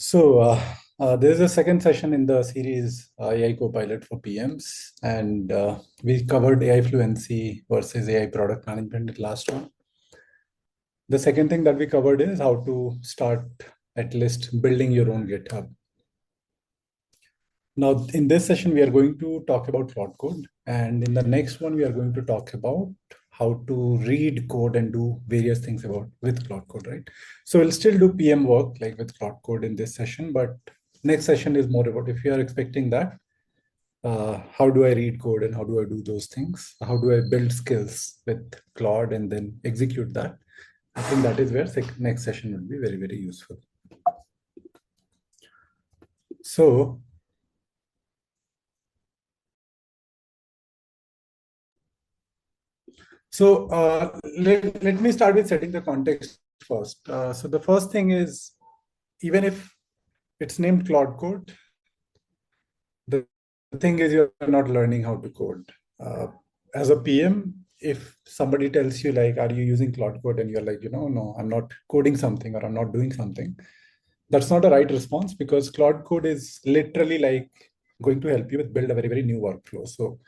This is the second session in the series AI Copilot for PMs, and we covered AI fluency versus AI product management in the last one. The second thing that we covered is how to start at least building your own GitHub. Now, in this session, we are going to talk about Claude Code, and in the next one, we are going to talk about how to read code and do various things with Claude Code, right? So we'll still do PM work like with Claude Code in this session, but next session is more about if you are expecting that, how do I read code and how do I do those things? How do I build skills with Claude and then execute that? I think that is where next session will be very, very useful. Let me start with setting the context first. So the first thing is, even if it's named Claude Code, the thing is you're not learning how to code. As a PM, if somebody tells you like, are you using Claude Code? And you're like, no, I'm not coding something or I'm not doing something. That's not the right response, because Claude Code is literally like going to help you with build a very, very new workflow. So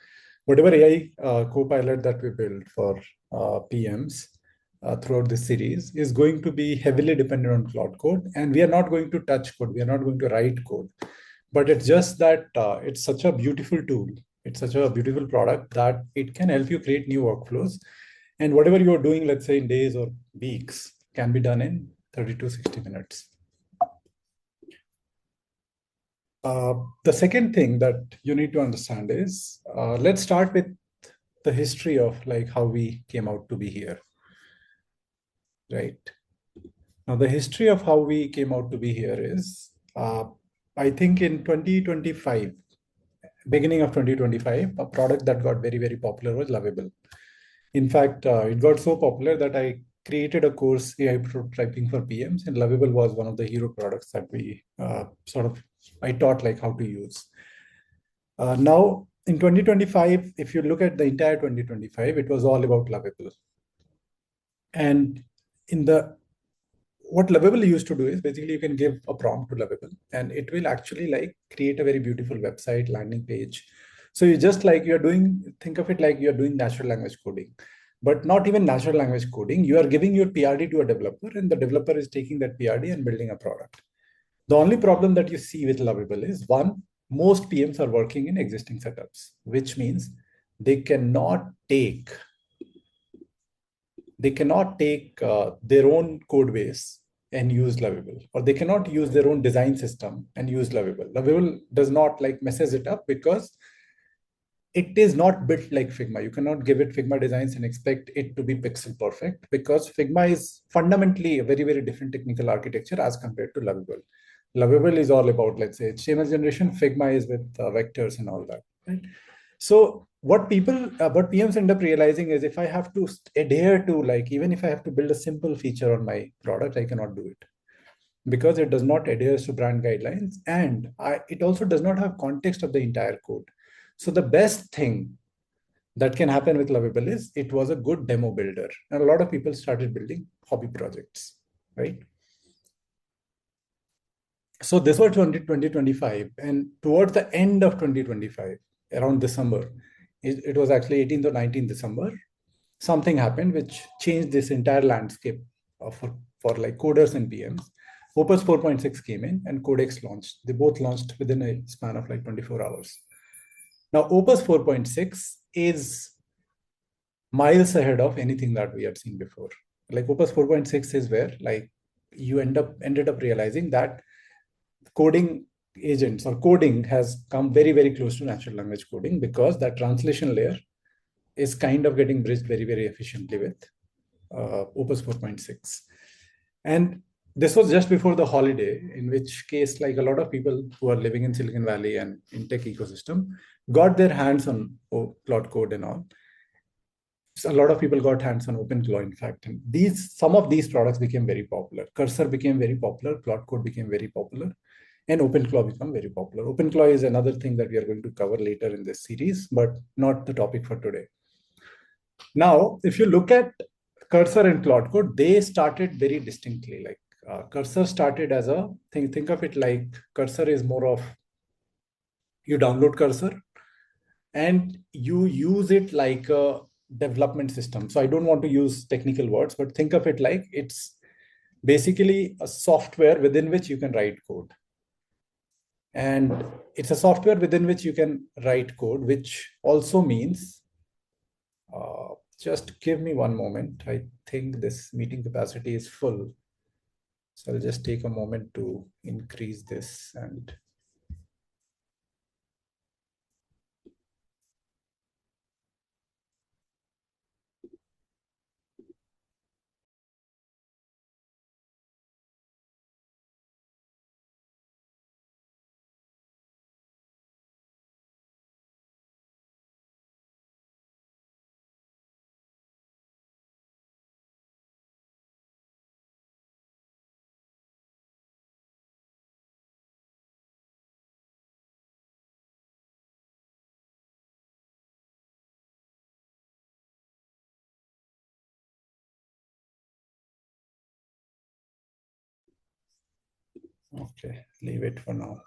whatever AI Copilot that we build for PMs throughout this series is going to be heavily dependent on Claude Code. And we are not going to touch code. We are not going to write code. But it's just that it's such a beautiful tool. It's such a beautiful product that it can help you create new workflows. And whatever you're doing, let's say in days or weeks, can be done in 30 to 60 minutes. The second thing that you need to understand is, let's start with the history of like how we came out to be here, right? Now, the history of how we came out to be here is, I think in 2025, beginning of 2025, a product that got very, very popular was Lovable. In fact, it got so popular that I created a course, AI prototyping for PMs, and Lovable was one of the hero products that we I taught like how to use. Now, in 2025, if you look at the entire 2025, it was all about Lovable. And what Lovable used to do is basically you can give a prompt to Lovable and it will actually like create a very beautiful website, landing page. So you just like think of it like you're doing natural language coding, but not even natural language coding. You are giving your PRD to a developer and the developer is taking that PRD and building a product. The only problem that you see with Lovable is, one, most PMs are working in existing setups, which means they cannot take their own code base and use Lovable, or they cannot use their own design system and use Lovable. Lovable does not like messes it up because it is not built like Figma. You cannot give it Figma designs and expect it to be pixel perfect, because Figma is fundamentally a very, very different technical architecture as compared to Lovable. Lovable is all about, let's say, HTML generation. Figma is with vectors and all that, right? So what PMs end up realizing is, if I have to adhere to, like, even if I have to build a simple feature on my product, I cannot do it because it does not adhere to brand guidelines, and it also does not have context of the entire code. So the best thing that can happen with Lovable is it was a good demo builder, and a lot of people started building hobby projects, right? So this was 2025, and towards the end of 2025, around December, it was actually 18th or 19th December, something happened which changed this entire landscape for like coders and PMs. Opus 4.6 came in and Codex launched. They both launched within a span of like 24 hours. Now, Opus 4.6 is miles ahead of anything that we had seen before. Like Opus 4.6 is where like you ended up realizing that coding agents or coding has come very, very close to natural language coding, because that translation layer is kind of getting bridged very, very efficiently with Opus 4.6. And this was just before the holiday, in which case, like a lot of people who are living in Silicon Valley and in tech ecosystem got their hands on Claude Code and all. So a lot of people got hands on OpenClaw, in fact. And some of these products became very popular. Cursor became very popular. Claude Code became very popular. And OpenClaw become very popular. OpenClaw is another thing that we are going to cover later in this series, but not the topic for today. Now, if you look at Cursor and Claude Code, they started very distinctly. Like Cursor started as a thing. Think of it like Cursor is more of, you download Cursor and you use it like a development system. So I don't want to use technical words, but think of it like it's basically a software within which you can write code. And it's a software within which you can write code, which also means, just give me one moment. I think this meeting capacity is full. So I'll just take a moment to increase this. And okay, leave it for now.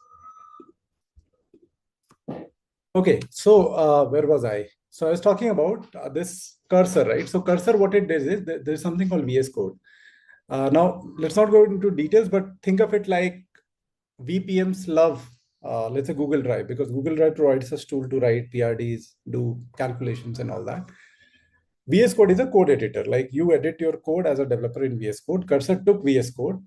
Okay, so where was I? So I was talking about this cursor, right? So cursor, what it does is there's something called VS Code. Now, let's not go into details, but think of it like VPMs love, let's say, Google Drive, because Google Drive provides us tool to write PRDs, do calculations and all that. VS Code is a code editor. Like you edit your code as a developer in VS Code. Cursor took VS Code,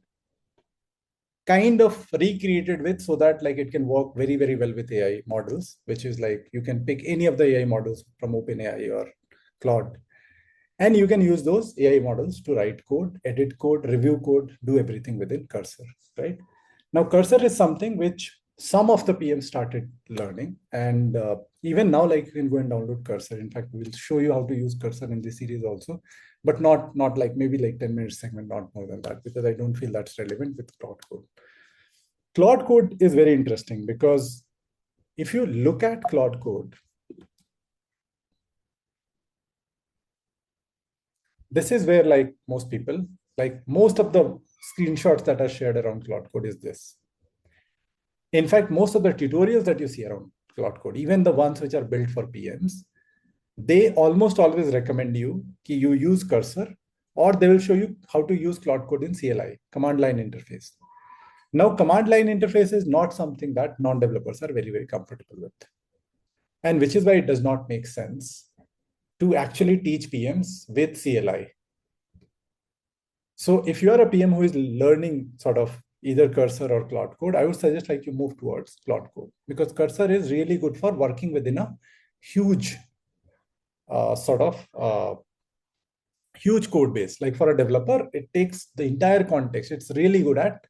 kind of recreated with, so that like it can work very, very well with AI models, which is like you can pick any of the AI models from OpenAI or Claude, and you can use those AI models to write code, edit code, review code, do everything within Cursor, right? Now, Cursor is something which some of the PMs started learning. And even now, like you can go and download Cursor. In fact, we'll show you how to use Cursor in this series also, but not like maybe like 10 minutes segment, not more than that, because I don't feel that's relevant with Claude Code. Claude Code is very interesting because if you look at Claude Code, this is where like most people, like most of the screenshots that are shared around Claude Code is this. In fact, most of the tutorials that you see around Claude Code, even the ones which are built for PMs, they almost always recommend you that you use Cursor, or they will show you how to use Claude Code in CLI, command line interface. Now, command line interface is not something that non-developers are very, very comfortable with. And which is why it does not make sense to actually teach PMs with CLI. So if you are a PM who is learning sort of either Cursor or Claude Code, I would suggest like you move towards Claude Code, because Cursor is really good for working within a huge huge code base. Like for a developer, it takes the entire context. It's really good at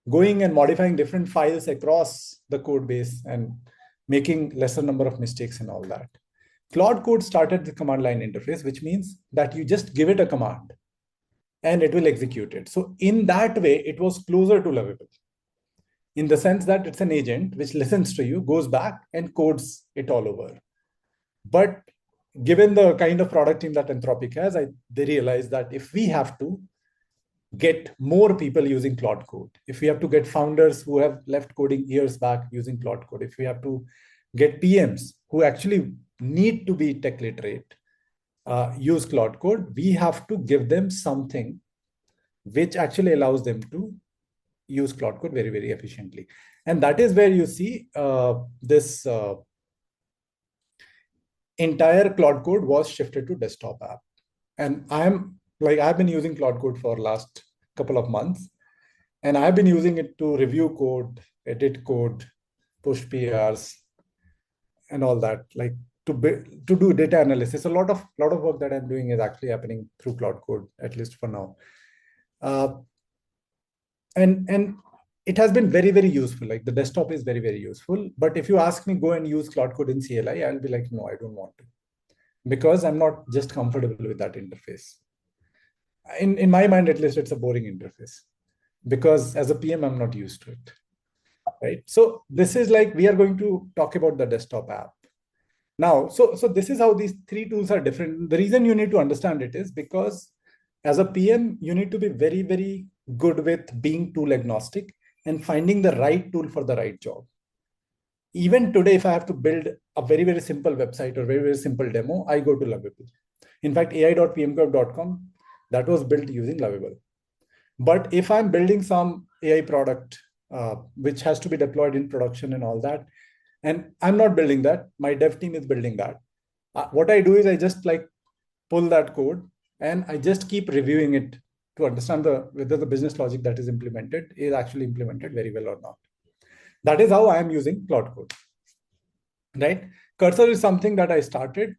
going and modifying different files across the code base and making lesser number of mistakes and all that. Claude Code started the command line interface, which means that you just give it a command and it will execute it. So in that way, it was closer to lovable, in the sense that it's an agent which listens to you, goes back and codes it all over. But given the kind of product team that Anthropic has, they realize that if we have to get more people using Claude Code, if we have to get founders who have left coding years back using Claude Code, if we have to get PMs who actually need to be tech literate, use Claude Code, we have to give them something which actually allows them to use Claude Code very, very efficiently. And that is where you see this entire Claude Code was shifted to desktop app. And I've been using Claude Code for last couple of months, and I've been using it to review code, edit code, push PRs, and all that, like to do data analysis. A lot of work that I'm doing is actually happening through Claude Code, at least for now. And it has been very, very useful. Like the desktop is very, very useful. But if you ask me, go and use Claude Code in CLI, I'll be like, no, I don't want to, because I'm not just comfortable with that interface. In my mind, at least, it's a boring interface, because as a PM, I'm not used to it, right? So this is like, we are going to talk about the desktop app now. So this is how these three tools are different. The reason you need to understand it is because as a PM, you need to be very, very good with being tool agnostic and finding the right tool for the right job. Even today, if I have to build a very, very simple website or very, very simple demo, I go to Lovable. In fact, ai.pmcurve.com, that was built using Lovable. But if I'm building some AI product, which has to be deployed in production and all that, and I'm not building that, my dev team is building that. What I do is I just like pull that code and I just keep reviewing it to understand whether the business logic that is implemented is actually implemented very well or not. That is how I am using Claude Code, right? Cursor is something that I started.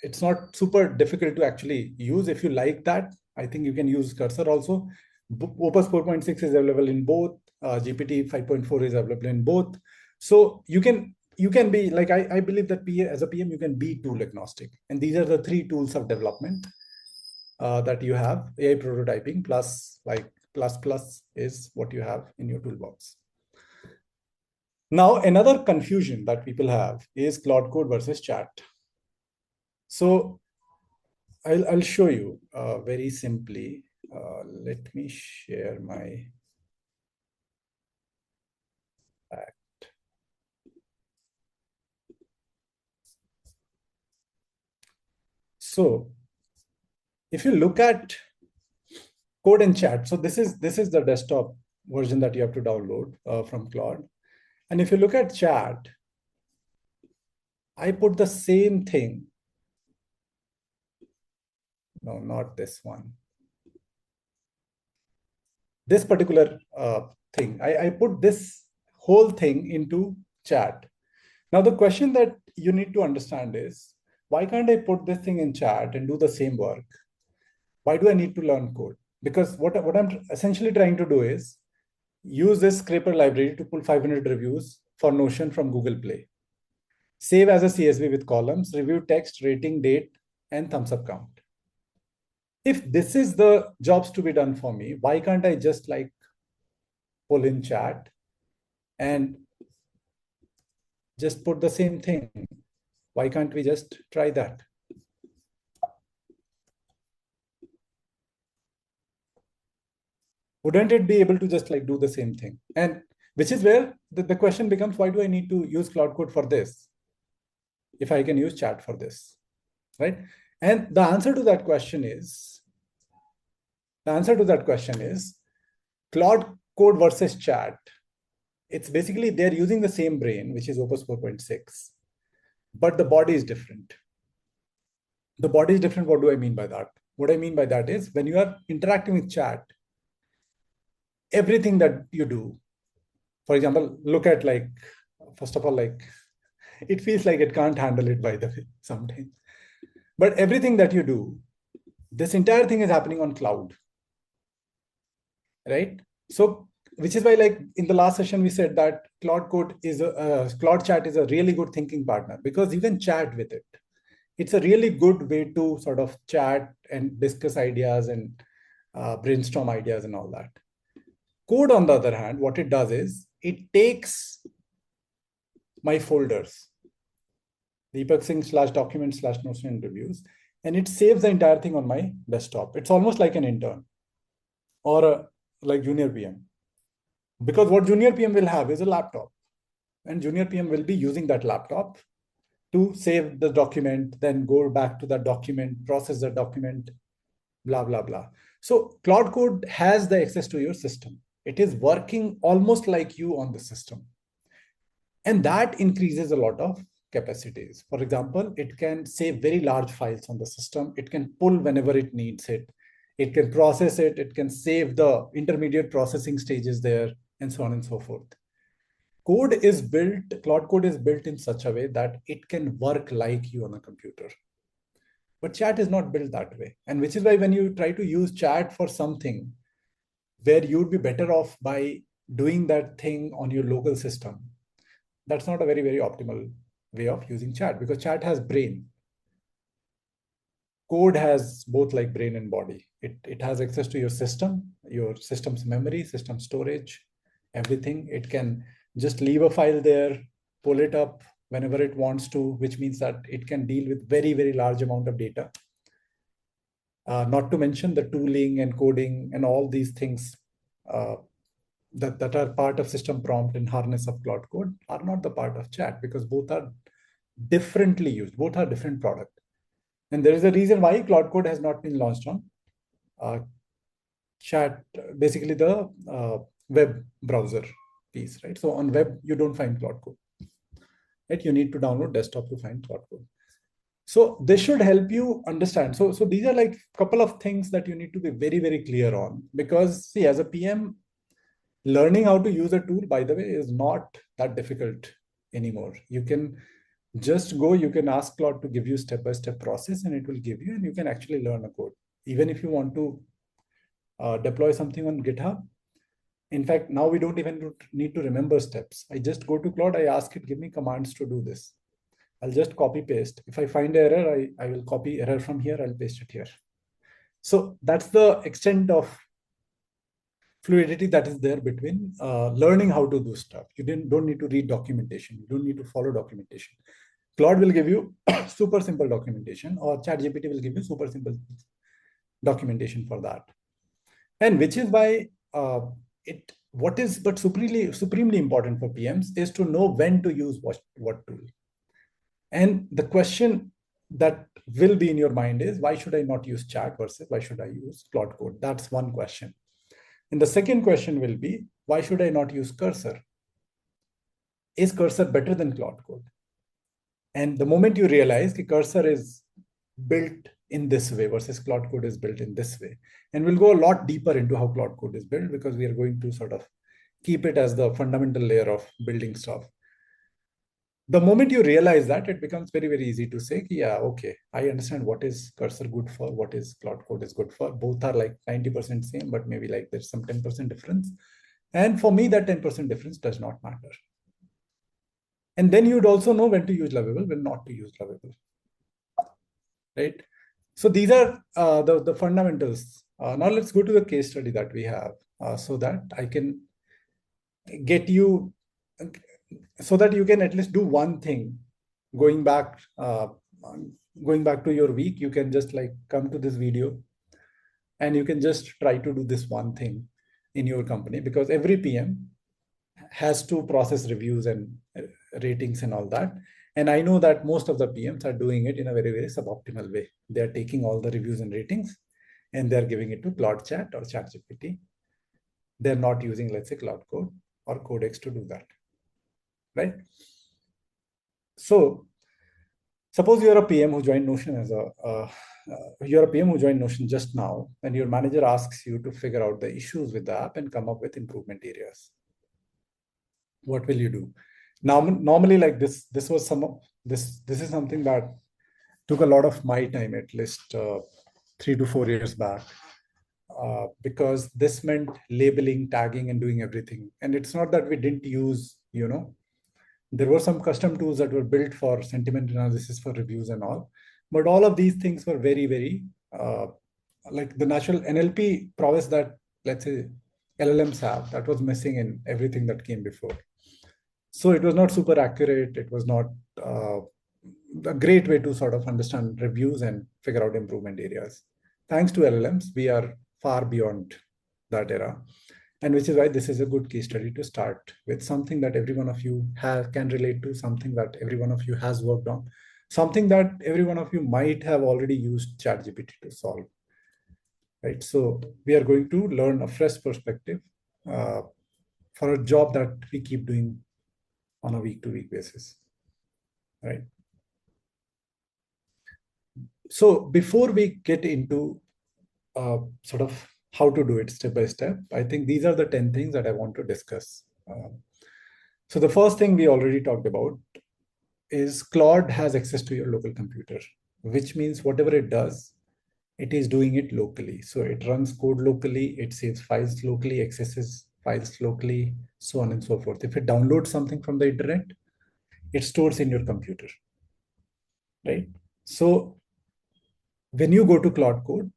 It's not super difficult to actually use. If you like that, I think you can use Cursor also. Opus 4.6 is available in both. GPT 5.4 is available in both. So you can be like, I believe that as a PM, you can be tool agnostic. And these are the three tools of development that you have. AI prototyping plus like plus is what you have in your toolbox. Now, another confusion that people have is Claude Code versus chat. So I'll show you very simply. Let me share my act. So if you look at code and chat, so this is the desktop version that you have to download from Claude. And if you look at chat, I put the same thing. No, not this one. This particular thing. I put this whole thing into chat. Now, the question that you need to understand is, why can't I put this thing in chat and do the same work? Why do I need to learn code? Because what I'm essentially trying to do is use this scraper library to pull 500 reviews for Notion from Google Play. Save as a CSV with columns, review text, rating, date, and thumbs up count. If this is the jobs to be done for me, why can't I just like pull in chat and just put the same thing? Why can't we just try that? Wouldn't it be able to just like do the same thing? And which is where the question becomes, why do I need to use Claude Code for this if I can use chat for this, right? And the answer to that question is Claude Code versus chat. It's basically they're using the same brain, which is Opus 4.6, but the body is different. The body is different. What do I mean by that? What I mean by that is when you are interacting with chat, everything that you do, for example, look at like, first of all, like it feels like it can't handle it by the way sometimes. But everything that you do, this entire thing is happening on cloud, right? So, which is why like in the last session, we said that Claude Code is Claude Chat is a really good thinking partner because you can chat with it. It's a really good way to sort of chat and discuss ideas and brainstorm ideas and all that. Code, on the other hand, what it does is it takes my folders, Deepak Singh /document/Notion reviews, and it saves the entire thing on my desktop. It's almost like an intern or like junior PM. Because what junior PM will have is a laptop, and junior PM will be using that laptop to save the document, then go back to that document, process the document, blah, blah, blah. So Claude Code has the access to your system. It is working almost like you on the system. And that increases a lot of capacities. For example, it can save very large files on the system. It can pull whenever it needs it. It can process it. It can save the intermediate processing stages there, and so on and so forth. Code is built, Claude Code is built in such a way that it can work like you on a computer. But chat is not built that way. And which is why when you try to use chat for something where you'd be better off by doing that thing on your local system, that's not a very, very optimal way of using chat because chat has brain. Code has both like brain and body. It has access to your system's memory, system storage, everything. It can just leave a file there, pull it up whenever it wants to, which means that it can deal with very, very large amount of data. Not to mention the tooling and coding and all these things that are part of system prompt and harness of Claude Code are not the part of chat, because both are differently used. Both are different product. And there is a reason why Claude Code has not been launched on chat, basically the web browser piece, right? So on web, you don't find Claude Code, right? You need to download desktop to find Claude Code. So this should help you understand. So these are like a couple of things that you need to be very, very clear on, because see, as a PM, learning how to use a tool, by the way, is not that difficult anymore. You can just go, you can ask Claude to give you step-by-step process, and it will give you, and you can actually learn a code. Even if you want to deploy something on GitHub, in fact, now we don't even need to remember steps. I just go to Claude, I ask it, give me commands to do this. I'll just copy paste. If I find error, I will copy error from here, I'll paste it here. So that's the extent of fluidity that is there between learning how to do stuff. You don't need to read documentation. You don't need to follow documentation. Claude will give you super simple documentation, or ChatGPT will give you super simple documentation for that. And which is why what is but supremely important for PMs is to know when to use what tool. And the question that will be in your mind is, why should I not use chat versus why should I use Claude Code? That's one question. And the second question will be, why should I not use Cursor? Is Cursor better than Claude Code? And the moment you realize the Cursor is built in this way versus Claude Code is built in this way, and we'll go a lot deeper into how Claude Code is built, because we are going to sort of keep it as the fundamental layer of building stuff. The moment you realize that, it becomes very, very easy to say, yeah, okay, I understand what is Cursor good for, what is Claude Code is good for. Both are like 90% same, but maybe like there's some 10% difference. And for me, that 10% difference does not matter. And then you'd also know when to use Lovable, when not to use Lovable, right? So these are the fundamentals. Now let's go to the case study that we have, so that I can get you, so that you can at least do one thing. Going back to your week, you can just like come to this video and you can just try to do this one thing in your company, because every PM has to process reviews and ratings and all that. And I know that most of the PMs are doing it in a very, very suboptimal way. They're taking all the reviews and ratings and they're giving it to Claude Chat or ChatGPT. They're not using, let's say, Claude Code or Codex to do that, right? So suppose you're a PM who joined Notion you're a PM who joined Notion just now, and your manager asks you to figure out the issues with the app and come up with improvement areas. What will you do? Now, normally, like this is something that took a lot of my time, at least 3 to 4 years back, because this meant labeling, tagging, and doing everything. And it's not that we didn't use, there were some custom tools that were built for sentiment analysis, for reviews and all, but all of these things were very, very like the natural NLP prowess that, let's say, LLMs have, that was missing in everything that came before. So it was not super accurate. It was not a great way to sort of understand reviews and figure out improvement areas. Thanks to LLMs, we are far beyond that era. And which is why this is a good case study to start with, something that every one of you can relate to, something that every one of you has worked on, something that every one of you might have already used ChatGPT to solve, right? So we are going to learn a fresh perspective for a job that we keep doing on a week-to-week basis, right? So before we get into sort of how to do it step by step, I think these are the 10 things that I want to discuss. So the first thing we already talked about is Claude has access to your local computer, which means whatever it does, it is doing it locally. So it runs code locally, it saves files locally, accesses files locally, so on and so forth. If it downloads something from the internet, it stores in your computer, right? So when you go to Claude Code,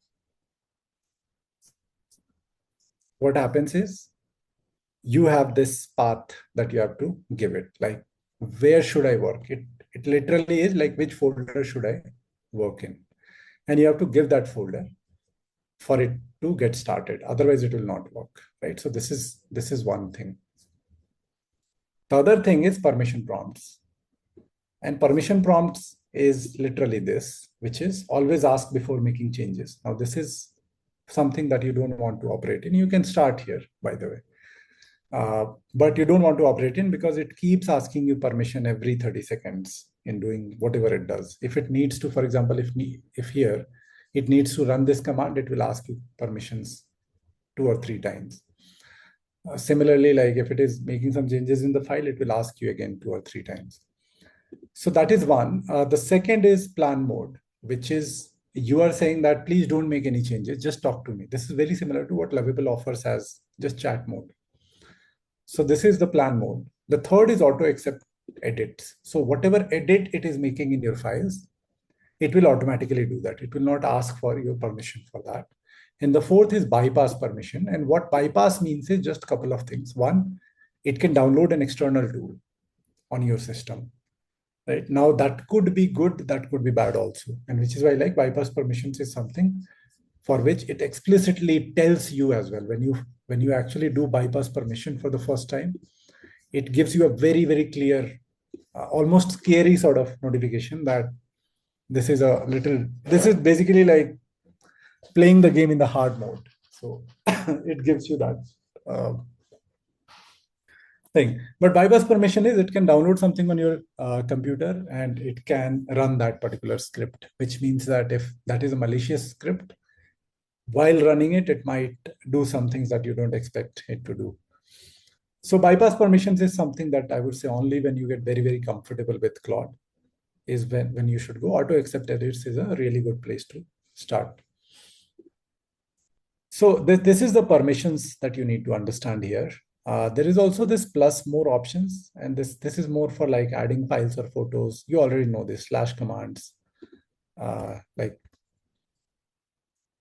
what happens is you have this path that you have to give it. Like, where should I work? It literally is like, which folder should I work in? And you have to give that folder. for it to get started. Otherwise, it will not work, right? So this is one thing. The other thing is permission prompts. And permission prompts is literally this, which is always ask before making changes. Now, this is something that you don't want to operate in. You can start here, by the way. But you don't want to operate in because it keeps asking you permission every 30 seconds in doing whatever it does. If it needs to, for example, if here it needs to run this command, it will ask you permissions 2 or 3 times. Similarly, like if it is making some changes in the file, it will ask you again 2 or 3 times. So that is one. The second is plan mode, which is you are saying that please don't make any changes, just talk to me. This is very similar to what Lovable offers as just chat mode. So this is the plan mode. The third is auto accept edits. So whatever edit it is making in your files, it will automatically do that. It will not ask for your permission for that. And the fourth is bypass permission. And what bypass means is just a couple of things. One, it can download an external tool on your system. Right now, that could be good, that could be bad also. And which is why like bypass permissions is something for which it explicitly tells you as well. When you actually do bypass permission for the first time, it gives you a very, very clear, almost scary sort of notification that this is basically like playing the game in the hard mode. So it gives you that thing. But bypass permission is it can download something on your computer and it can run that particular script, which means that if that is a malicious script, while running it, it might do some things that you don't expect it to do. So bypass permissions is something that I would say only when you get very, very comfortable with Claude is when you should go. Auto accept edits is a really good place to start. So this is the permissions that you need to understand here. There is also this plus more options, and this is more for like adding files or photos. You already know this slash commands, like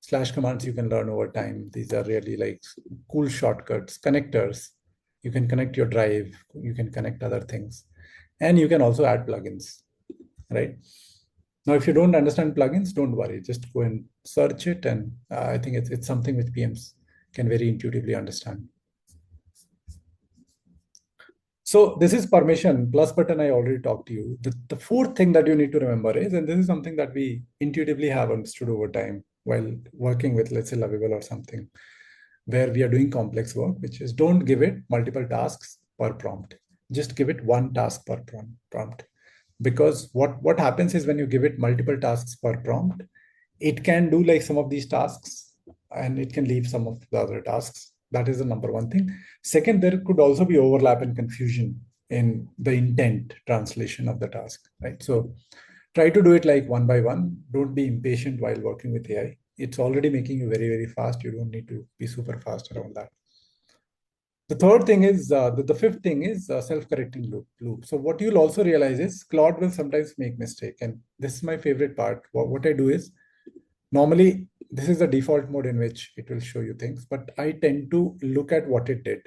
slash commands you can learn over time. These are really like cool shortcuts, connectors. You can connect your drive, you can connect other things, and you can also add plugins, right? Now, if you don't understand plugins, don't worry. Just go and search it. And I think it's something which PMs can very intuitively understand. So this is permission plus button. I already talked to you. The fourth thing that you need to remember is, and this is something that we intuitively have understood over time while working with, let's say, Lovable or something, where we are doing complex work, which is don't give it multiple tasks per prompt. Just give it one task per prompt. Because what happens is when you give it multiple tasks per prompt, it can do like some of these tasks and it can leave some of the other tasks. That is the number one thing. Second, there could also be overlap and confusion in the intent translation of the task, right? So try to do it like one by one. Don't be impatient while working with AI. It's already making you very, very fast. You don't need to be super fast around that. The third thing is, the fifth thing is self-correcting loop. So what you'll also realize is Claude will sometimes make mistake. And this is my favorite part. What I do is, normally, this is the default mode in which it will show you things, but I tend to look at what it did.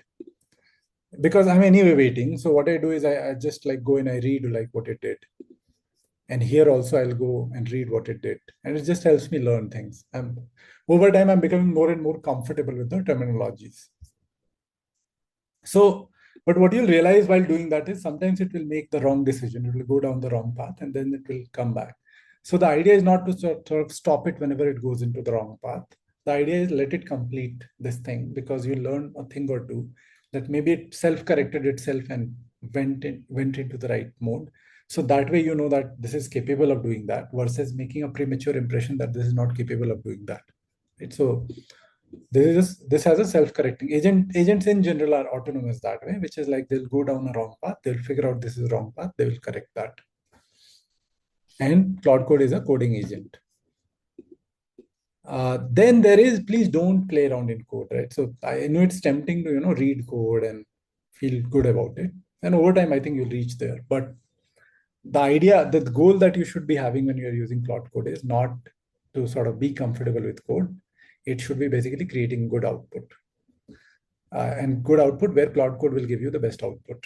Because I'm anyway waiting. So what I do is I just like go and I read like what it did. And here also I'll go and read what it did. And it just helps me learn things. Over time, I'm becoming more and more comfortable with the terminologies. So, but what you'll realize while doing that is sometimes it will make the wrong decision. It will go down the wrong path and then it will come back. So the idea is not to sort of stop it whenever it goes into the wrong path. The idea is let it complete this thing because you learn a thing or two that maybe it self-corrected itself and went into the right mode. So that way you know that this is capable of doing that versus making a premature impression that this is not capable of doing that. Right? So this has a self-correcting agent. Agents in general are autonomous that way, which is like they'll go down a wrong path, they'll figure out this is a wrong path, they will correct that. And Claude Code is a coding agent. Then there is, please don't play around in code, right? So I know it's tempting to read code and feel good about it, and over time I think you'll reach there. But the goal that you should be having when you're using Claude Code is not to sort of be comfortable with code. It should be basically creating good output. And good output where Claude Code will give you the best output.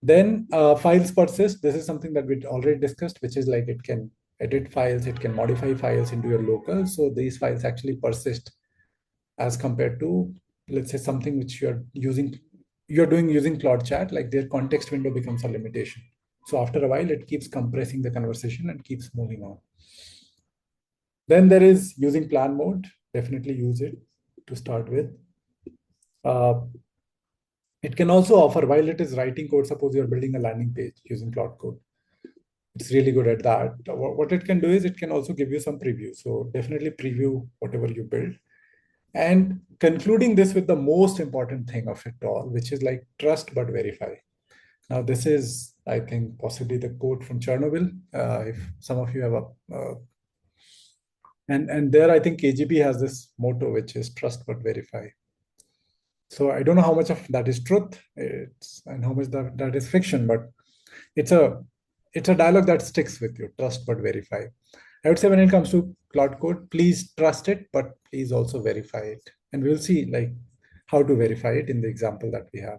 Then files persist. This is something that we already discussed, which is like it can edit files, it can modify files into your local. So these files actually persist as compared to, let's say, something which you're doing using Claude Chat, like their context window becomes a limitation. So after a while, it keeps compressing the conversation and keeps moving on. Then there is using plan mode. Definitely use it to start with. It can also offer, while it is writing code, suppose you're building a landing page using Claude Code. It's really good at that. What it can do is it can also give you some preview. So definitely preview whatever you build. And concluding this with the most important thing of it all, which is like trust but verify. Now, this is, I think, possibly the quote from Chernobyl. If some of you have and there, I think KGB has this motto, which is trust but verify. So I don't know how much of that is truth, and how much that is fiction, but it's a dialogue that sticks with you. Trust but verify. I would say when it comes to Claude Code, please trust it, but please also verify it. And we'll see like how to verify it in the example that we have.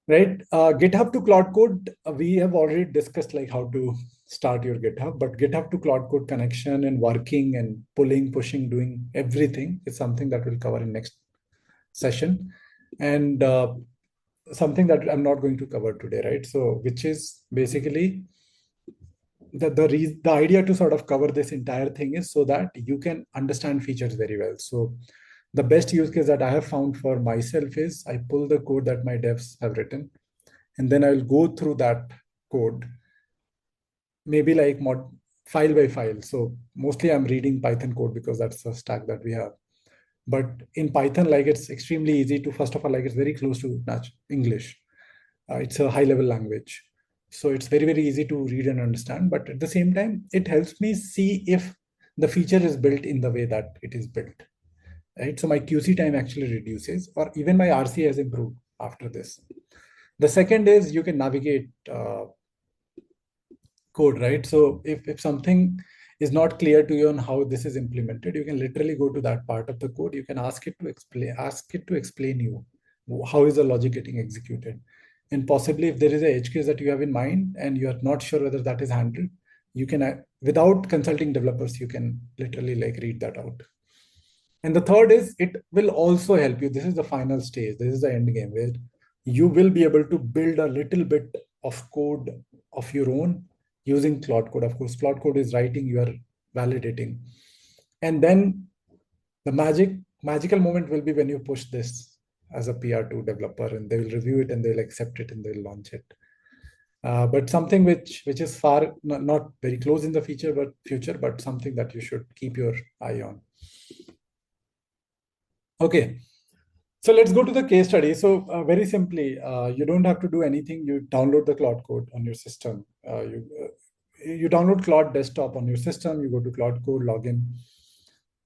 Right. GitHub to Claude Code, we have already discussed like how to start your GitHub, but GitHub to Claude Code connection and working and pulling, pushing, doing everything is something that we'll cover in next session. And something that I'm not going to cover today, right? So, which is basically the idea to sort of cover this entire thing is so that you can understand features very well. So the best use case that I have found for myself is I pull the code that my devs have written, and then I'll go through that code, maybe like file by file. So mostly I'm reading Python code because that's the stack that we have. But in Python, like it's extremely easy to, first of all, like it's very close to English. It's a high level language. So it's very, very easy to read and understand. But at the same time, it helps me see if the feature is built in the way that it is built. Right. So my QC time actually reduces, or even my RC has improved after this. The second is you can navigate code, right? So if something is not clear to you on how this is implemented, you can literally go to that part of the code. You can ask it to explain you how is the logic getting executed. And possibly if there is a edge case that you have in mind and you are not sure whether that is handled, you can, without consulting developers, you can literally like read that out. And the third is it will also help you. This is the final stage. This is the end game where you will be able to build a little bit of code of your own using Claude Code. Of course, Claude Code is writing, you are validating. And then the magical moment will be when you push this as a PR to developer, and they will review it and they'll accept it and they'll launch it. But something which is far not very close in the future, but something that you should keep your eye on. Okay, so let's go to the case study. So very simply, you don't have to do anything. You download the Claude Code on your system. You download Claude Desktop on your system. You go to Claude Code, login,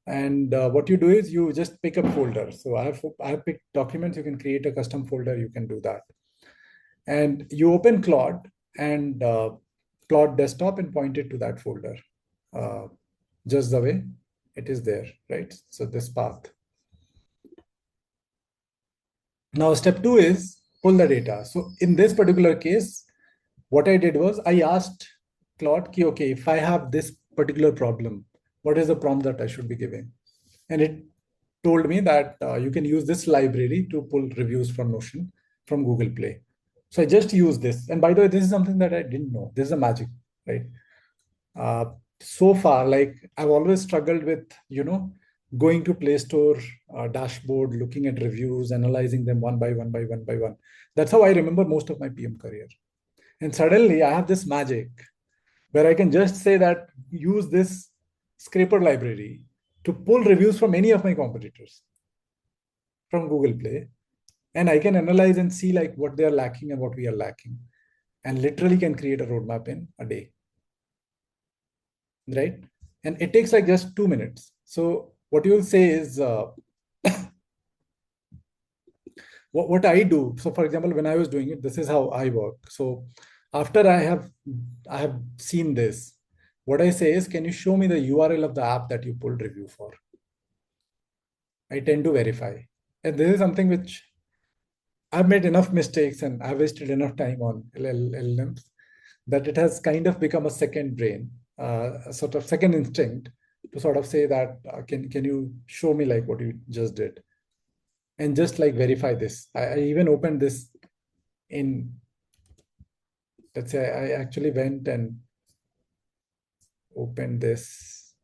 and what you do is you just pick a folder. So I have picked documents. You can create a custom folder. You can do that, and you open Claude and Claude Desktop and point it to that folder, just the way it is there, right? So this path. Now, step two is pull the data. So in this particular case, what I did was I asked Claude, okay, if I have this particular problem, what is the prompt that I should be giving? And it told me that you can use this library to pull reviews from Notion from Google Play. So I just used this. And by the way, this is something that I didn't know. This is a magic, right? So far, like I've always struggled with, going to Play Store dashboard, looking at reviews, analyzing them one by one by one by one. That's how I remember most of my PM career. And suddenly I have this magic where I can just say that use this scraper library to pull reviews from any of my competitors from Google Play. And I can analyze and see like what they are lacking and what we are lacking, and literally can create a roadmap in a day. Right? And it takes like just 2 minutes. So what you will say is what I do. So for example, when I was doing it, this is how I work. So after I have seen this, what I say is, can you show me the URL of the app that you pulled review for? I tend to verify. And this is something which I've made enough mistakes and I've wasted enough time on LLMs that it has kind of become a second brain, a sort of second instinct to sort of say that, can you show me like what you just did? And just like verify this. I even opened this in, let's say I actually went and opened this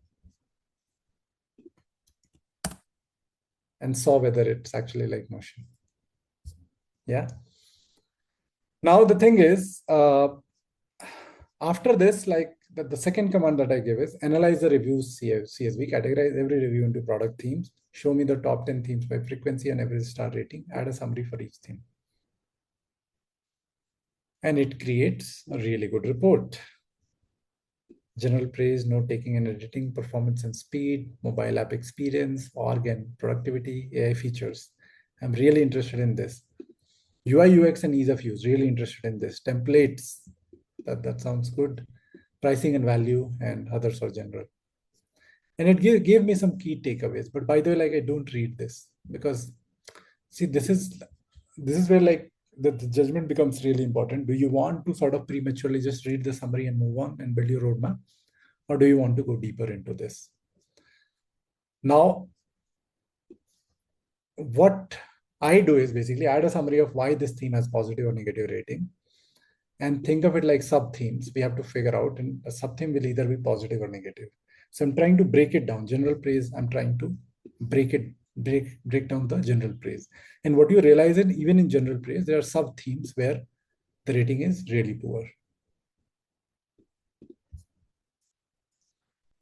and saw whether it's actually like motion. Yeah. Now the thing is, after this, like the second command that I give is analyze the reviews CSV, categorize every review into product themes, show me the top 10 themes by frequency and average star rating, add a summary for each theme. And it creates a really good report. General praise, note taking and editing, performance and speed, mobile app experience, org and productivity, AI features. I'm really interested in this. UI, UX and ease of use, really interested in this. Templates, that sounds good. Pricing and value, and others are general. And it gave me some key takeaways. But by the way, like I don't read this because see, this is where like the judgment becomes really important. Do you want to sort of prematurely just read the summary and move on and build your roadmap? Or do you want to go deeper into this? Now, what I do is basically add a summary of why this theme has positive or negative rating and think of it like sub themes. We have to figure out, and a sub theme will either be positive or negative. So I'm trying to break it down. General praise, I'm trying to break down the general praise. And what you realize in even in general praise, there are sub themes where the rating is really poor.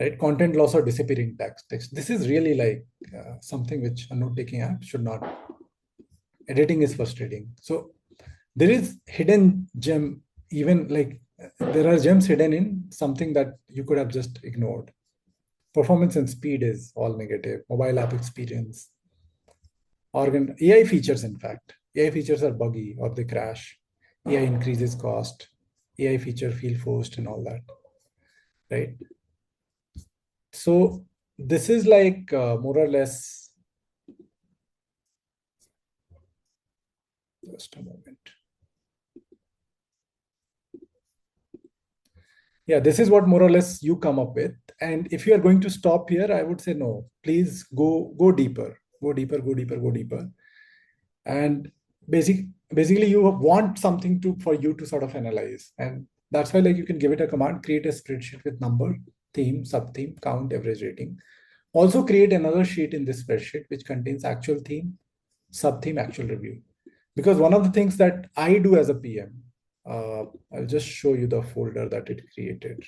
Right? Content loss or disappearing text. This is really like something which a note-taking app should not. Editing is frustrating. So there is hidden gem, even like there are gems hidden in something that you could have just ignored. Performance and speed is all negative. Mobile app experience. AI features, in fact. AI features are buggy or they crash. AI increases cost. AI feature feel forced and all that. Right? So this is like more or less, just a moment. Yeah, this is what more or less you come up with. And if you are going to stop here, I would say no, please go deeper, go deeper, go deeper, go deeper. And basically you want something for you to sort of analyze. And that's why like you can give it a command, create a spreadsheet with number, theme, sub-theme, count, average rating. Also create another sheet in this spreadsheet which contains actual theme, sub-theme, actual review. Because one of the things that I do as a PM, I'll just show you the folder that it created.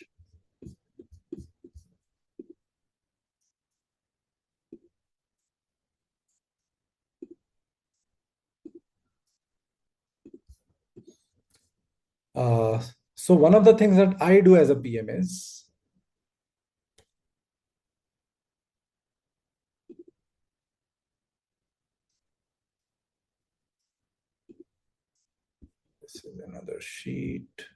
So one of the things that I do as a PM is this is another sheet.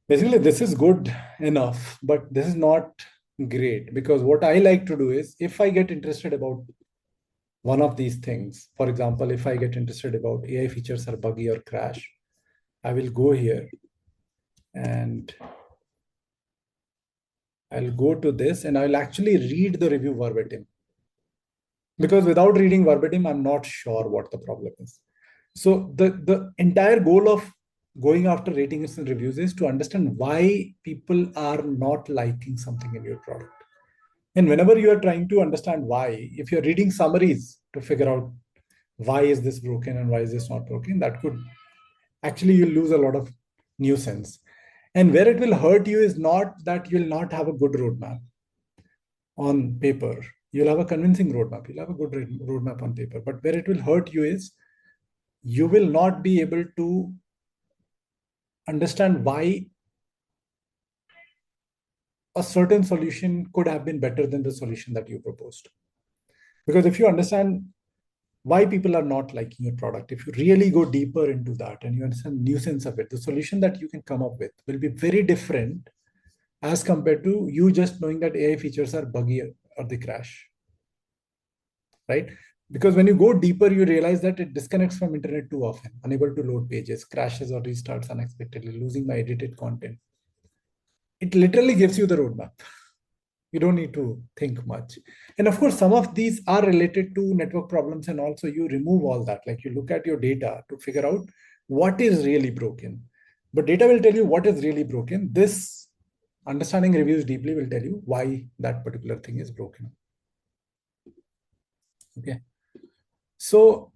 Basically, this is good enough, but this is not great because what I like to do is if I get interested about one of these things, for example, if I get interested about AI features are buggy or crash, I will go here and I'll go to this and I'll actually read the review verbatim. Because without reading verbatim, I'm not sure what the problem is. So the entire goal of going after ratings and reviews is to understand why people are not liking something in your product. And whenever you are trying to understand why, if you're reading summaries to figure out why is this broken and why is this not broken, that could actually you'll lose a lot of nuisance. And where it will hurt you is not that you'll not have a good roadmap on paper. You'll have a convincing roadmap. You'll have a good roadmap on paper. But where it will hurt you is you will not be able to understand why a certain solution could have been better than the solution that you proposed. Because if you understand why people are not liking your product, if you really go deeper into that and you understand the nuisance of it, the solution that you can come up with will be very different as compared to you just knowing that AI features are buggy or they crash, right? Because when you go deeper, you realize that it disconnects from internet too often, unable to load pages, crashes or restarts unexpectedly, losing my edited content. It literally gives you the roadmap. You don't need to think much. And of course, some of these are related to network problems, and also you remove all that. Like you look at your data to figure out what is really broken. But data will tell you what is really broken. This understanding reviews deeply will tell you why that particular thing is broken. Okay. So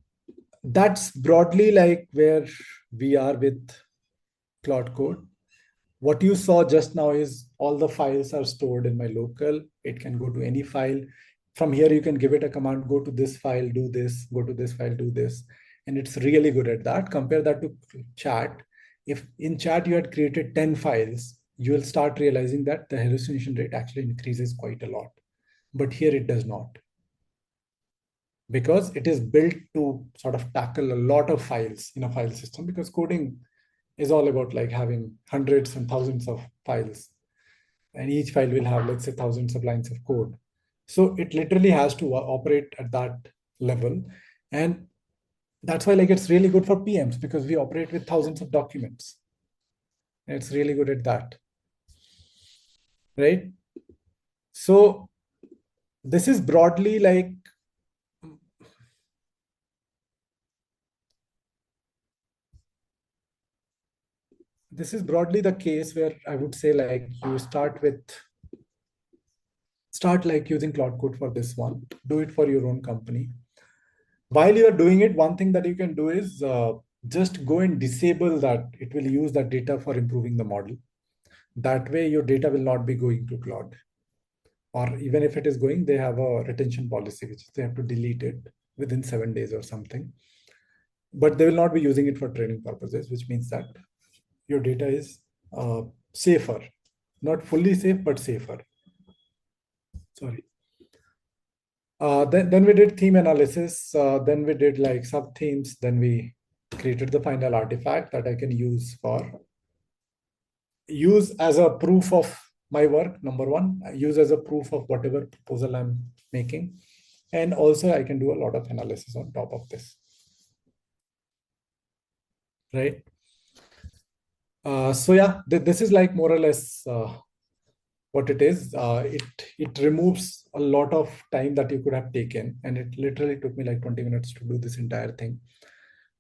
that's broadly like where we are with Claude Code. What you saw just now is all the files are stored in my local. It can go to any file. From here, you can give it a command, go to this file, do this, go to this file, do this. And it's really good at that. Compare that to chat. If in chat you had created 10 files, you will start realizing that the hallucination rate actually increases quite a lot. But here it does not, because it is built to sort of tackle a lot of files in a file system, because coding is all about like having hundreds and thousands of files, and each file will have, let's say, thousands of lines of code. So it literally has to operate at that level. And that's why like it's really good for PMs, because we operate with thousands of documents. And it's really good at that, right? So this is broadly like, this is broadly the case where I would say like you start like using Claude Code for this one, do it for your own company. While you are doing it, one thing that you can do is just go and disable that. It will use that data for improving the model. That way your data will not be going to Claude. Or even if it is going, they have a retention policy, which they have to delete it within 7 days or something. But they will not be using it for training purposes, which means that your data is safer. Not fully safe, but safer. Sorry. Then we did theme analysis. Then we did like sub themes. Then we created the final artifact that I can use as a proof of my work. Number one, use as a proof of whatever proposal I'm making. And also I can do a lot of analysis on top of this, right? So yeah, this is like more or less what it is. It removes a lot of time that you could have taken, and it literally took me like 20 minutes to do this entire thing.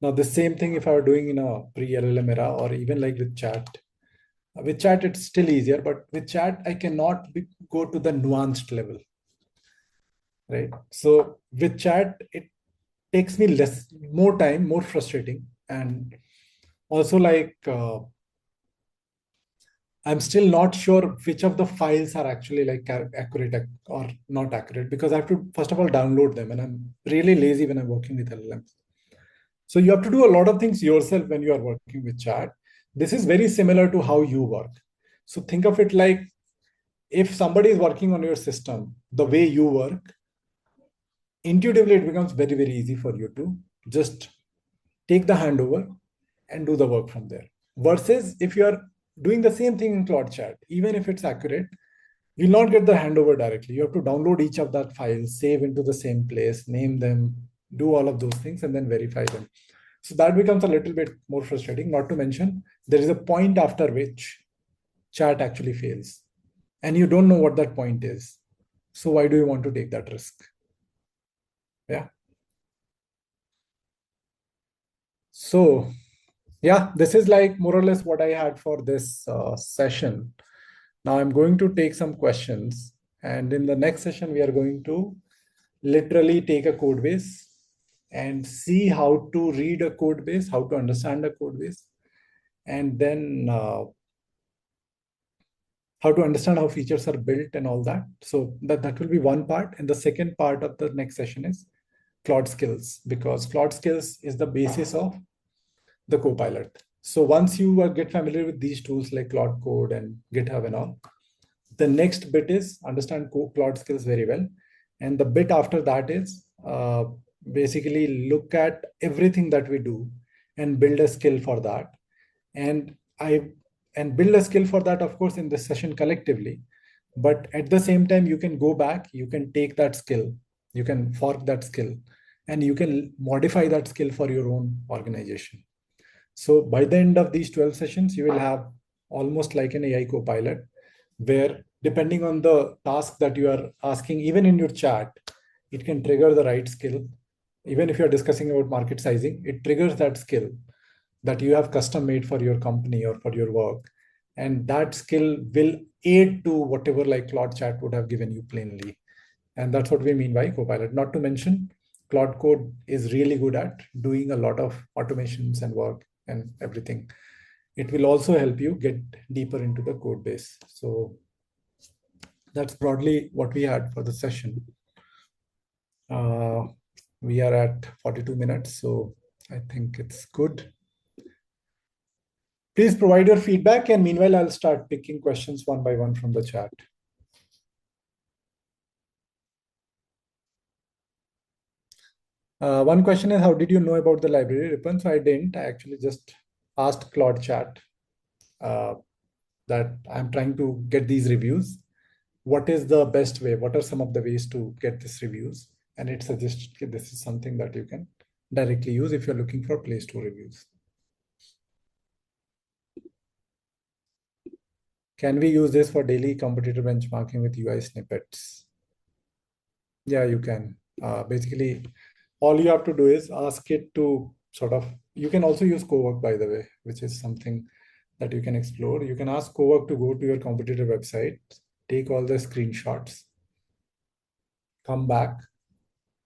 Now, the same thing if I were doing in a pre-LLM era, or even like with chat. With chat, it's still easier, but with chat, I cannot go to the nuanced level, right? So with chat, it takes me more time, more frustrating. And also like, I'm still not sure which of the files are actually like accurate or not accurate, because I have to, first of all, download them. And I'm really lazy when I'm working with LLMs. So you have to do a lot of things yourself when you are working with chat. This is very similar to how you work. So think of it like, if somebody is working on your system the way you work, intuitively it becomes very, very easy for you to just take the handover and do the work from there. Versus if you are doing the same thing in Claude Chat, even if it's accurate, you'll not get the handover directly. You have to download each of that files, save into the same place, name them, do all of those things, and then verify them. So that becomes a little bit more frustrating. Not to mention, there is a point after which chat actually fails, and you don't know what that point is. So why do you want to take that risk? Yeah. So yeah, this is like more or less what I had for this session. Now I'm going to take some questions, and in the next session, we are going to literally take a code base and see how to read a code base, how to understand a code base, and then how to understand how features are built and all that. So that will be one part. And the second part of the next session is Claude skills, because Claude skills is the basis of the Copilot. So once you get familiar with these tools like Claude Code and GitHub and all, the next bit is understand Claude skills very well. And the bit after that is basically look at everything that we do and build a skill for that. And build a skill for that, of course, in this session collectively. But at the same time, you can go back, you can take that skill, you can fork that skill, and you can modify that skill for your own organization. So by the end of these 12 sessions, you will have almost like an AI Copilot, where depending on the task that you are asking, even in your chat, it can trigger the right skill. Even if you're discussing about market sizing, it triggers that skill that you have custom made for your company or for your work. And that skill will aid to whatever like Claude Chat would have given you plainly. And that's what we mean by Copilot. Not to mention, Claude Code is really good at doing a lot of automations and work and everything. It will also help you get deeper into the code base. So that's broadly what we had for the session. We are at 42 minutes, so I think it's good. Please provide your feedback, and meanwhile, I'll start picking questions one by one from the chat. One question is, how did you know about the library Ripon? So I didn't. I actually just asked Claude Chat that I'm trying to get these reviews. What is the best way? What are some of the ways to get these reviews? And it suggests this is something that you can directly use if you're looking for Play Store reviews. Can we use this for daily competitor benchmarking with UI snippets? Yeah, you can. Basically, all you have to do is ask it to sort of, you can also use Cowork, by the way, which is something that you can explore. You can ask Cowork to go to your competitor website, take all the screenshots, come back,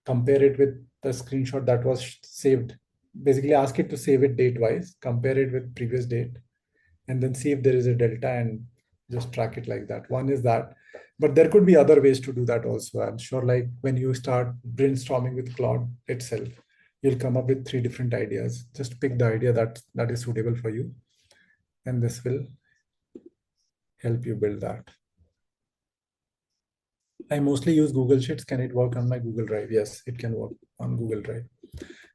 compare it with the screenshot that was saved. Basically, ask it to save it date-wise, compare it with previous date, and then see if there is a delta and just track it like that. One is that, but there could be other ways to do that also. I'm sure like when you start brainstorming with Claude itself, you'll come up with 3 different ideas. Just pick the idea that is suitable for you, and this will help you build that. I mostly use Google Sheets. Can it work on my Google Drive? Yes, it can work on Google Drive.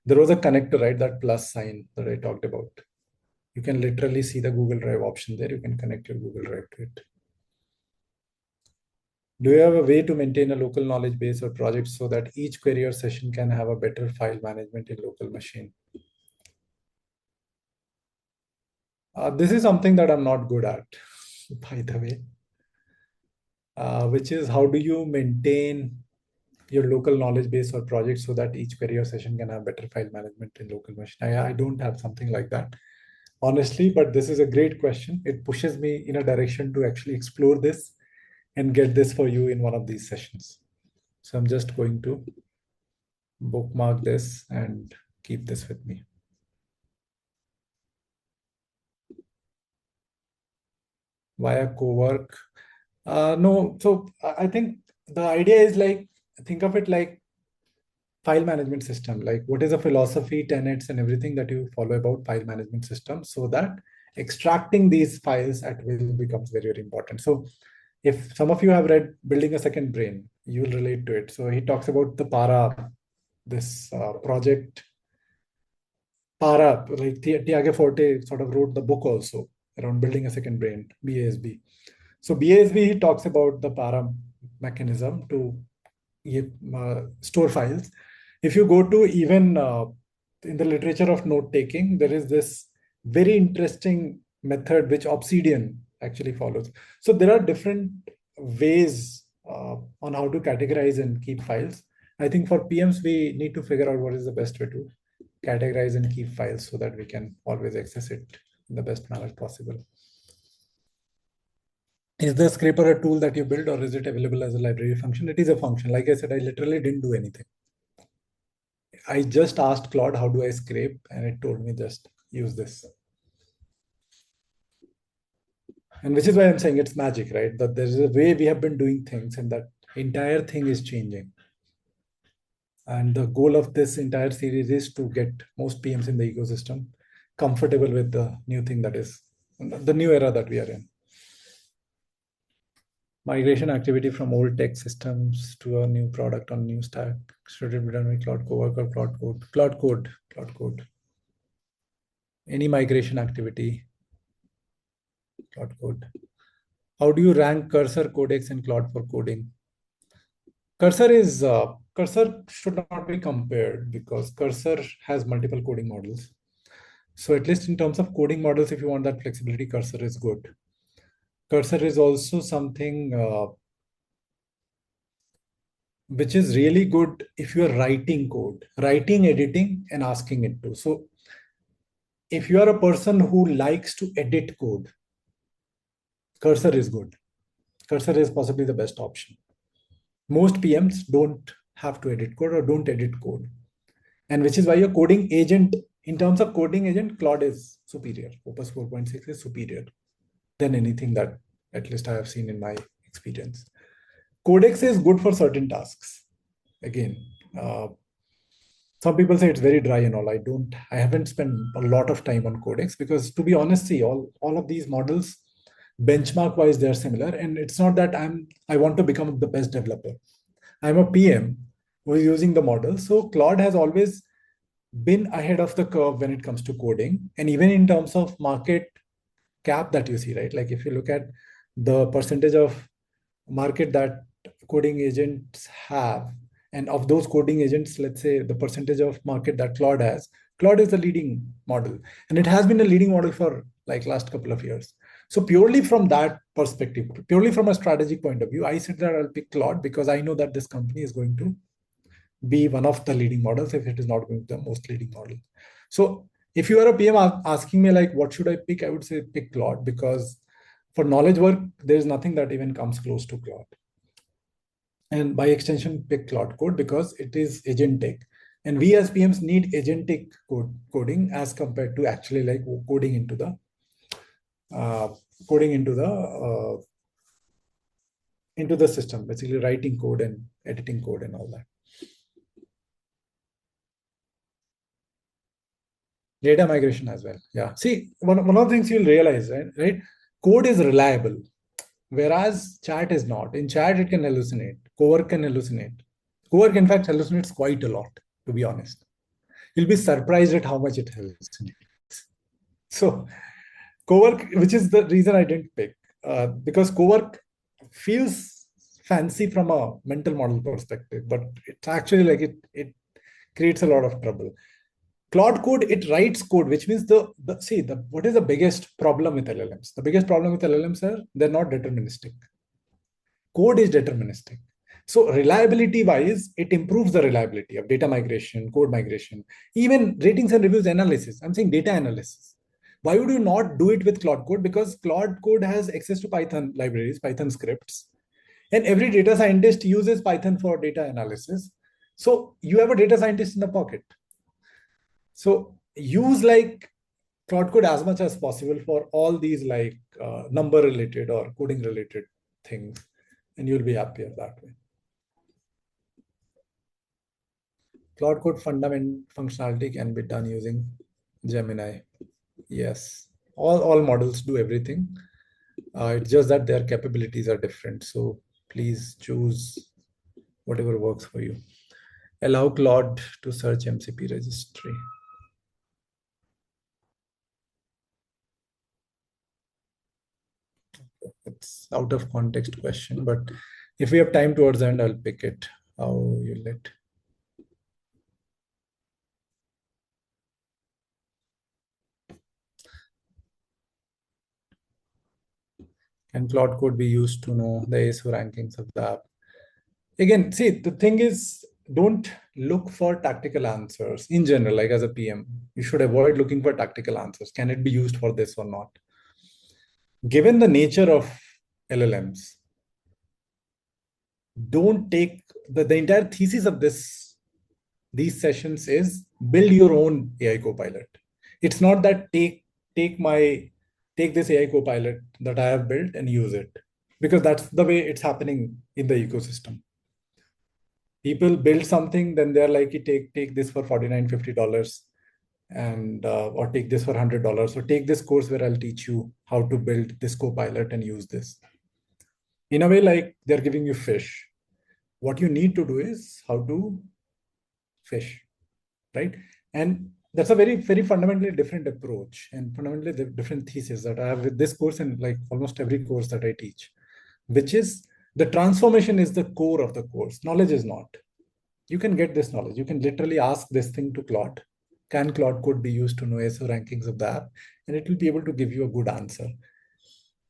There was a connector, right? That plus sign that I talked about. You can literally see the Google Drive option there. You can connect your Google Drive to it. Do you have a way to maintain a local knowledge base or project so that each query or session can have a better file management in local machine? This is something that I'm not good at, by the way, which is how do you maintain your local knowledge base or project so that each query or session can have better file management in local machine? I don't have something like that, honestly, but this is a great question. It pushes me in a direction to actually explore this and get this for you in one of these sessions. So I'm just going to bookmark this and keep this with me. Via Cowork. No, so I think the idea is like, think of it like file management system. Like what is the philosophy, tenets, and everything that you follow about file management system so that extracting these files at will becomes very, very important. So if some of you have read Building a Second Brain, you will relate to it. So he talks about the para, this project para, like Tiago Forte sort of wrote the book also around building a second brain, BASB. So BASB, he talks about the para mechanism to store files. If you go to even in the literature of note taking, there is this very interesting method which Obsidian actually follows. So there are different ways on how to categorize and keep files. I think for PMs, we need to figure out what is the best way to categorize and keep files so that we can always access it in the best manner possible. Is the scraper a tool that you build or is it available as a library function? It is a function. Like I said, I literally didn't do anything. I just asked Claude, how do I scrape? And it told me just use this. And which is why I'm saying it's magic, right? That there is a way we have been doing things and that entire thing is changing. And the goal of this entire series is to get most PMs in the ecosystem comfortable with the new thing that is the new era that we are in. Migration activity from old tech systems to a new product on new stack. Should it be done with Cloud Cowork or Cloud Code? Cloud Code. Cloud Code. Any migration activity. Cloud Code. How do you rank cursor codecs in Cloud for coding? Cursor should not be compared because Cursor has multiple coding models. So at least in terms of coding models, if you want that flexibility, Cursor is good. Cursor is also something which is really good if you're writing code, writing, editing, and asking it to. So if you are a person who likes to edit code, Cursor is good. Cursor is possibly the best option. Most PMs don't have to edit code or don't edit code. And which is why your coding agent, in terms of coding agent, Claude is superior. Opus 4.6 is superior than anything that at least I have seen in my experience. Codex is good for certain tasks. Again, some people say it's very dry and all. I haven't spent a lot of time on Codex because to be honest, see, all of these models, benchmark wise, they're similar. And it's not that I want to become the best developer. I'm a PM who is using the model. So Claude has always been ahead of the curve when it comes to coding. And even in terms of market cap that you see, right? Like if you look at the percentage of market that coding agents have, and of those coding agents, let's say the percentage of market that Claude has, Claude is the leading model. And it has been a leading model for like last couple of years. So purely from that perspective, purely from a strategic point of view, I said that I'll pick Claude because I know that this company is going to be one of the leading models if it is not going to be the most leading model. So if you are a PM asking me like, what should I pick? I would say pick Claude because for knowledge work, there's nothing that even comes close to Claude. And by extension, pick Claude Code because it is agentic. And we as PMs need agentic coding as compared to actually like coding into the uh, coding into the system, basically writing code and editing code and all that. Data migration as well. Yeah. See, one of the things you'll realize, right? Code is reliable, whereas chat is not. In chat, it can hallucinate. Cowork can hallucinate. Cowork, in fact, hallucinates quite a lot, to be honest. You'll be surprised at how much it hallucinates. So, Cowork, which is the reason I didn't pick, because Cowork feels fancy from a mental model perspective, but it's actually like it creates a lot of trouble. Claude Code, it writes code, which means what is the biggest problem with LLMs? The biggest problem with LLMs are they're not deterministic. Code is deterministic. So reliability wise, it improves the reliability of data migration, code migration, even ratings and reviews analysis. I'm saying data analysis. Why would you not do it with Claude Code? Because Claude Code has access to Python libraries, Python scripts, and every data scientist uses Python for data analysis. So you have a data scientist in the pocket. So use like Claude Code as much as possible for all these like number related or coding related things, and you'll be happier that way. Claude Code fundament functionality can be done using Gemini. Yes, all models do everything. It's just that their capabilities are different. So please choose whatever works for you. Allow Claude to search MCP registry. It's out of context question, but if we have time towards the end, I'll pick it. How you let. Can Claude Code be used to know the ASO rankings of the app? Again, see, the thing is, don't look for tactical answers in general, like as a PM. You should avoid looking for tactical answers. Can it be used for this or not? Given the nature of LLMs, don't take the entire thesis of these sessions is build your own AI Copilot. It's not that take this AI Copilot that I have built and use it, because that's the way it's happening in the ecosystem. People build something, then they're like, take this for $49-50 and or take this for $100, or take this course where I'll teach you how to build this Copilot and use this. In a way, like they're giving you fish. What you need to do is how to fish, right? And that's a very fundamentally different approach and fundamentally different thesis that I have with this course and like almost every course that I teach, which is The transformation is the core of the course. Knowledge is not. You can get this knowledge. You can literally ask this thing to Claude. Can Claude Code be used to know ASO rankings of the app? And it will be able to give you a good answer.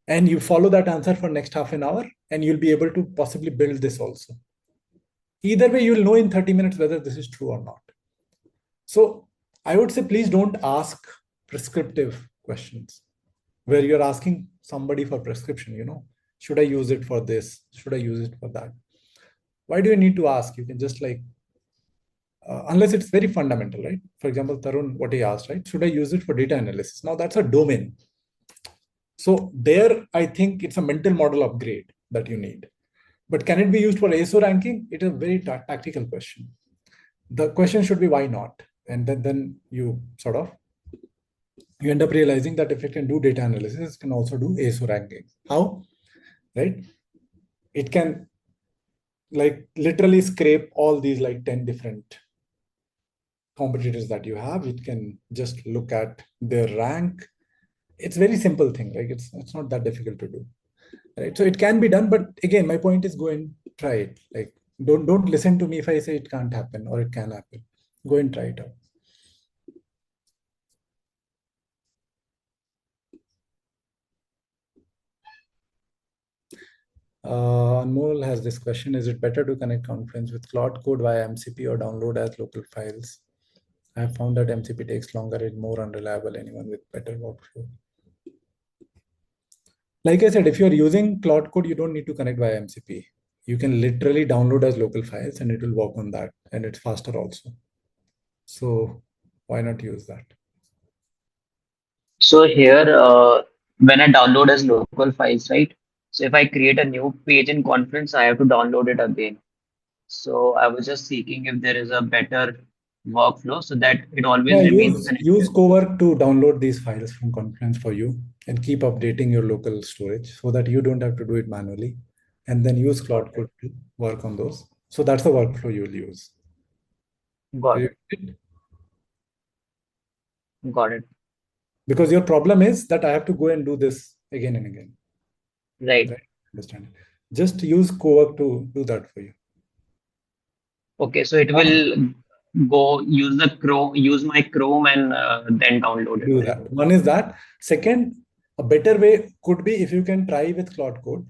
And you follow that answer for next half an hour, and you'll be able to possibly build this also. Either way, you'll know in 30 minutes whether this is true or not. So I would say, please don't ask prescriptive questions where you're asking somebody for prescription, should I use it for this? Should I use it for that? Why do you need to ask? You can just unless it's very fundamental, right? For example, Tarun, what he asked, right? Should I use it for data analysis? Now that's a domain. So there, I think it's a mental model upgrade that you need. But can it be used for ASO ranking? It is a very tactical question. The question should be, why not? And then you end up realizing that if it can do data analysis, it can also do ASO ranking. How? Right? It can literally scrape all these 10 different competitors that you have. It can just look at their rank. It's very simple thing. It's not that difficult to do. Right? So it can be done, but again, my point is, go and try it. Don't listen to me if I say it can't happen or it can happen. Go and try it out. Anmol has this question: is it better to connect Confluence with Claude Code via MCP or download as local files? I have found that MCP takes longer and more unreliable. Anyone with better workflow? Like I said, if you're using Claude Code, you don't need to connect via MCP. You can literally download as local files and it will work on that, and it's faster also. So why not use that? So here, when I download as local files, right? So if I create a new page in Confluence, I have to download it again. So I was just seeking if there is a better workflow so that it Yeah, always remains use connected. Cowork to download these files from Confluence for you and keep updating your local storage so that you don't have to do it manually. And then use Got Cloud it. Code to work on those. So that's the workflow you'll use. Got it. Got it. Because your problem is that I have to go and do this again and again. Right. Right? Understand? Just use Cowork to do that for you. Okay. So it will go use my Chrome and then download it, Do right? that. One is that. Second, a better way could be if you can try with Cloud Code,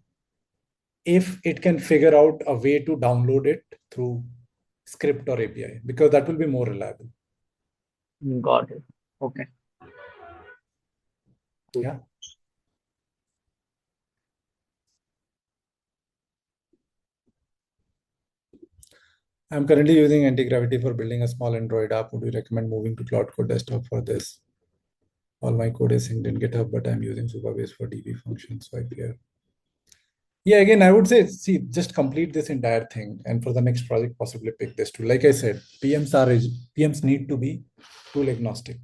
if it can figure out a way to download it through script or API, because that will be more reliable. Got it. Okay. Cool. Yeah. I'm currently using anti-gravity for building a small Android app. Would you recommend moving to Cloud Code Desktop for this? All my code is synced in GitHub, but I'm using Supabase for DB functions, so I fear. Yeah, again, I would say, see, just complete this entire thing, and for the next project, possibly pick this tool. Like I said, PMs need to be tool agnostic.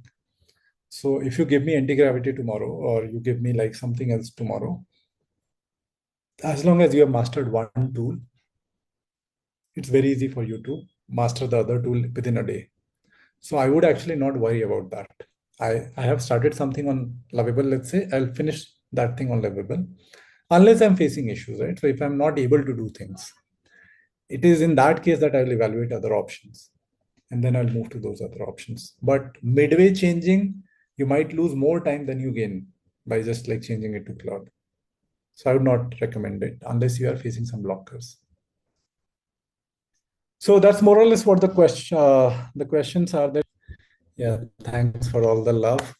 So if you give me anti-gravity tomorrow, or you give me something else tomorrow, as long as you have mastered one tool, it's very easy for you to master the other tool within a day. So I would actually not worry about that. I have started something on Lovable. Let's say I'll finish that thing on Lovable, unless I'm facing issues, right? So if I'm not able to do things, it is in that case that I'll evaluate other options, and then I'll move to those other options. But midway changing, you might lose more time than you gain by just changing it to cloud. So I would not recommend it unless you are facing some blockers. So that's more or less what the questions are. That, yeah, thanks for all the love.